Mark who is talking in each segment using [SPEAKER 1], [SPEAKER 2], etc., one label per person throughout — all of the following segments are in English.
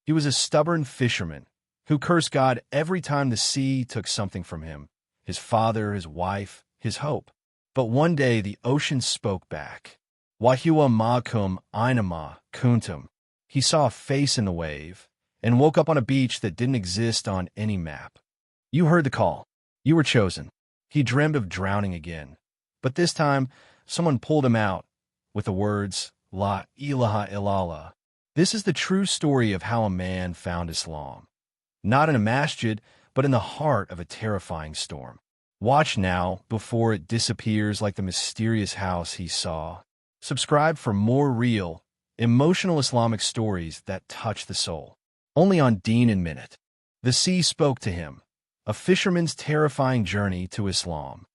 [SPEAKER 1] He was a stubborn fisherman who cursed God every time the sea took something from him, his father, his wife, his hope. But one day the ocean spoke back. Wahiwa ma'akum ainama kuntum. He saw a face in the wave and woke up on a beach that didn't exist on any map. You heard the call. You were chosen. He dreamed of drowning again. But this time, someone pulled him out with the words, La ilaha illallah. This is the true story of how a man found Islam. Not in a masjid, but in the heart of a terrifying storm. Watch now before it disappears like the mysterious house he saw. Subscribe for more real, emotional Islamic stories that touch the soul. Only on Deeninminute. The sea spoke to him. A fisherman's terrifying journey to Islam.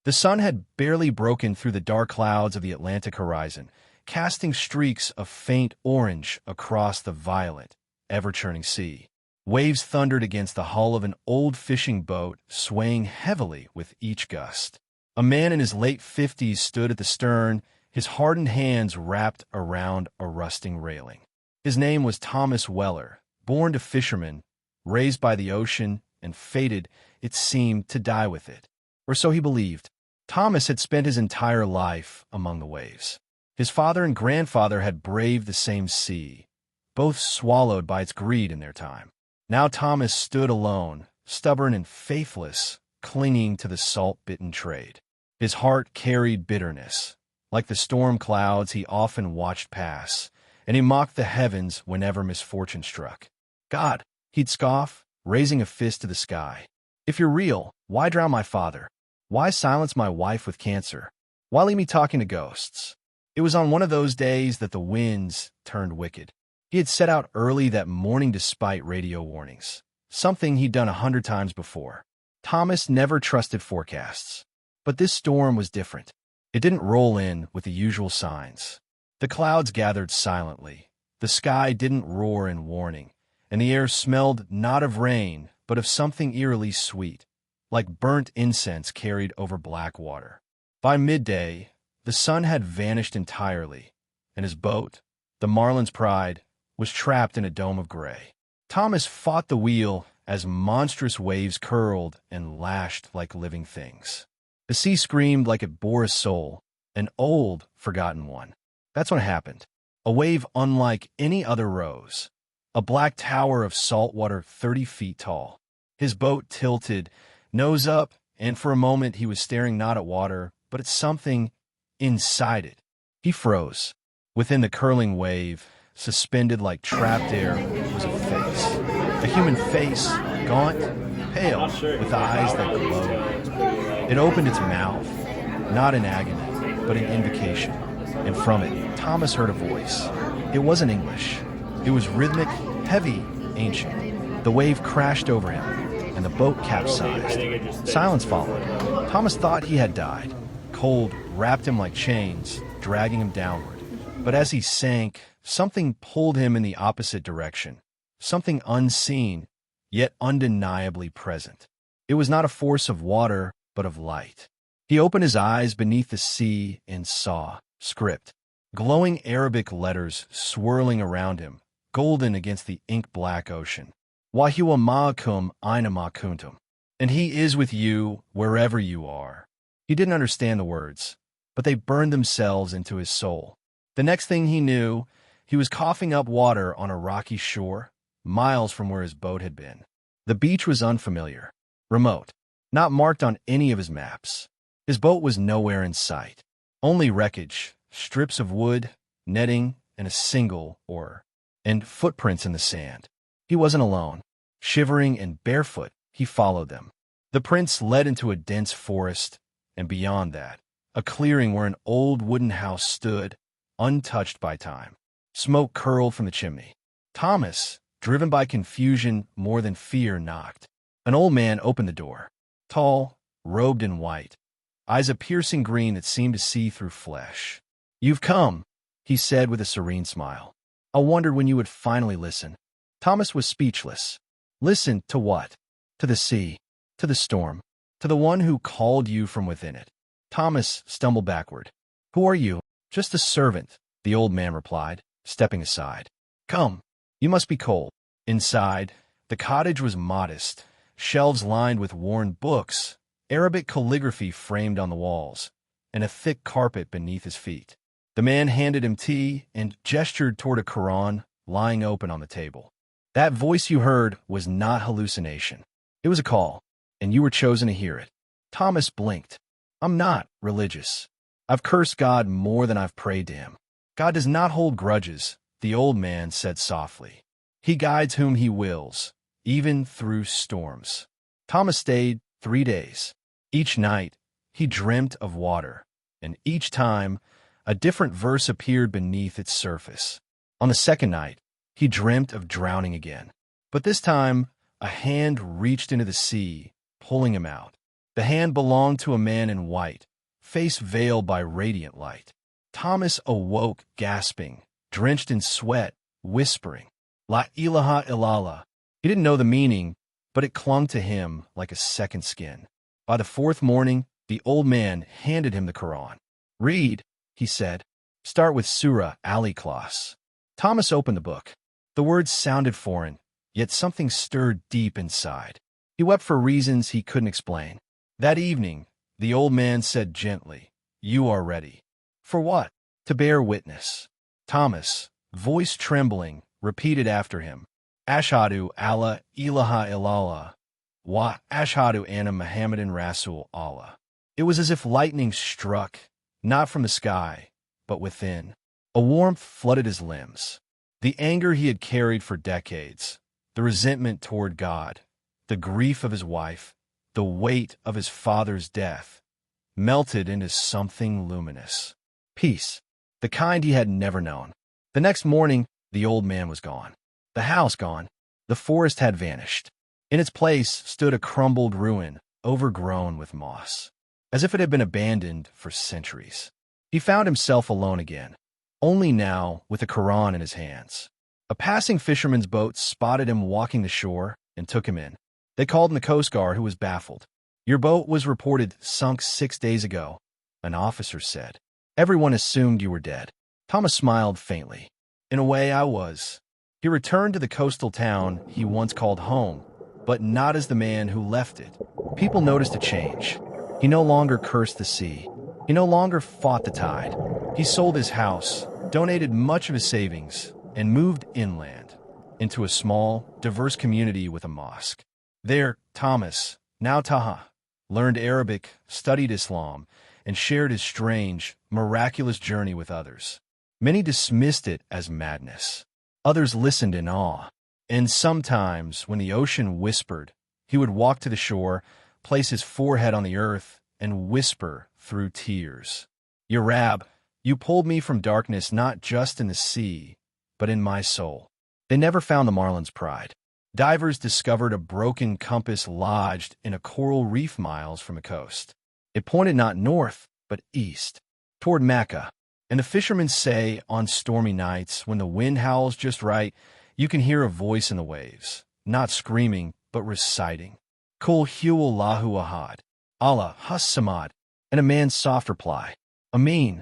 [SPEAKER 1] The sun had barely broken through the dark clouds of the Atlantic horizon, casting streaks of faint orange across the violet, ever-churning sea. Waves thundered against the hull of an old fishing boat, swaying heavily with each gust. A man in his late 50s stood at the stern, his hardened hands wrapped around a rusting railing. His name was Thomas Weller, born to fishermen, raised by the ocean, and fated, it seemed, to die with it. Or so he believed. Thomas had spent his entire life among the waves. His father and grandfather had braved the same sea, both swallowed by its greed in their time. Now Thomas stood alone, stubborn and faithless, clinging to the salt-bitten trade. His heart carried bitterness, like the storm clouds he often watched pass, and he mocked the heavens whenever misfortune struck. God, he'd scoff, raising a fist to the sky. If you're real, why drown my father? Why silence my wife with cancer? Why leave me talking to ghosts? It was on one of those days that the winds turned wicked. He had set out early that morning despite radio warnings, something he'd done 100 times before. Thomas never trusted forecasts. But this storm was different. It didn't roll in with the usual signs. The clouds gathered silently. The sky didn't roar in warning, and the air smelled not of rain, but of something eerily sweet, like burnt incense carried over black water. By midday, the sun had vanished entirely, and his boat, the Marlin's Pride, was trapped in a dome of gray. Thomas fought the wheel as monstrous waves curled and lashed like living things. The sea screamed like it bore a soul, an old, forgotten one. That's what happened. A wave unlike any other rose, a black tower of salt water 30 feet tall. His boat tilted, nose up, and for a moment he was staring not at water, but at something inside it. He froze. Within the curling wave, suspended like trapped air, was a face. A human face, gaunt, pale, with eyes that glowed. It opened its mouth, not in agony, but in invocation. And from it, Thomas heard a voice. It wasn't English. It was rhythmic, heavy, ancient. The wave crashed over him, and the boat capsized. Silence followed. Thomas thought he had died. Cold wrapped him like chains, dragging him downward. But as he sank, something pulled him in the opposite direction. Something unseen, yet undeniably present. It was not a force of water, but of light. He opened his eyes beneath the sea and saw script. Glowing Arabic letters swirling around him, golden against the ink-black ocean. Wahiwa ma'akum ainama kuntum. And he is with you wherever you are. He didn't understand the words, but they burned themselves into his soul. The next thing he knew, he was coughing up water on a rocky shore, miles from where his boat had been. The beach was unfamiliar, remote, not marked on any of his maps. His boat was nowhere in sight. Only wreckage, strips of wood, netting, and a single oar, and footprints in the sand. He wasn't alone. Shivering and barefoot, he followed them. The prints led into a dense forest, and beyond that, a clearing where an old wooden house stood, untouched by time. Smoke curled from the chimney. Thomas, driven by confusion more than fear, knocked. An old man opened the door. Tall, robed in white, eyes a piercing green that seemed to see through flesh. "You've come," he said with a serene smile. "I wondered when you would finally listen." Thomas was speechless. Listen to what? To the sea, to the storm, to the one who called you from within it. Thomas stumbled backward. "Who are you?" "Just a servant," the old man replied, stepping aside. "Come. You must be cold. Inside, the cottage was modest, shelves lined with worn books, Arabic calligraphy framed on the walls, and a thick carpet beneath his feet. The man handed him tea and gestured toward a Quran lying open on the table. That voice you heard was not hallucination. It was a call, and you were chosen to hear it. Thomas blinked. I'm not religious. I've cursed God more than I've prayed to him. God does not hold grudges, the old man said softly. He guides whom he wills, even through storms. Thomas stayed 3 days. Each night, he dreamt of water, and each time, a different verse appeared beneath its surface. On the second night, he dreamt of drowning again. But this time, a hand reached into the sea, pulling him out. The hand belonged to a man in white, face veiled by radiant light. Thomas awoke, gasping, drenched in sweat, whispering, La ilaha illallah. He didn't know the meaning, but it clung to him like a second skin. By the fourth morning, the old man handed him the Quran. Read, he said. Start with Surah Al-Ikhlas. Thomas opened the book. The words sounded foreign, yet something stirred deep inside. He wept for reasons he couldn't explain. That evening, the old man said gently, You are ready. For what? To bear witness. Thomas, voice trembling, repeated after him, Ashhadu alla ilaha illallah, wa ashhadu anna Muhammadan Rasul Allah. It was as if lightning struck, not from the sky, but within. A warmth flooded his limbs. The anger he had carried for decades, the resentment toward God, the grief of his wife, the weight of his father's death, melted into something luminous. Peace, the kind he had never known. The next morning, the old man was gone. The house gone. The forest had vanished. In its place stood a crumbled ruin, overgrown with moss, as if it had been abandoned for centuries. He found himself alone again, only now with a Quran in his hands. A passing fisherman's boat spotted him walking the shore and took him in. They called in the Coast Guard, who was baffled. Your boat was reported sunk 6 days ago, an officer said. Everyone assumed you were dead. Thomas smiled faintly. In a way, I was. He returned to the coastal town he once called home, but not as the man who left it. People noticed a change. He no longer cursed the sea. He no longer fought the tide. He sold his house, donated much of his savings, and moved inland, into a small, diverse community with a mosque. There, Thomas, now Taha, learned Arabic, studied Islam, and shared his strange, miraculous journey with others. Many dismissed it as madness. Others listened in awe. And sometimes, when the ocean whispered, he would walk to the shore, place his forehead on the earth, and whisper through tears, Ya Rab, you pulled me from darkness not just in the sea, but in my soul. They never found the marlin's pride. Divers discovered a broken compass lodged in a coral reef miles from the coast. It pointed not north, but east, toward Mecca. And the fishermen say on stormy nights, when the wind howls just right, you can hear a voice in the waves, not screaming, but reciting, Kul huwallahu ahad, Allah has samad, and a man's soft reply, Amin,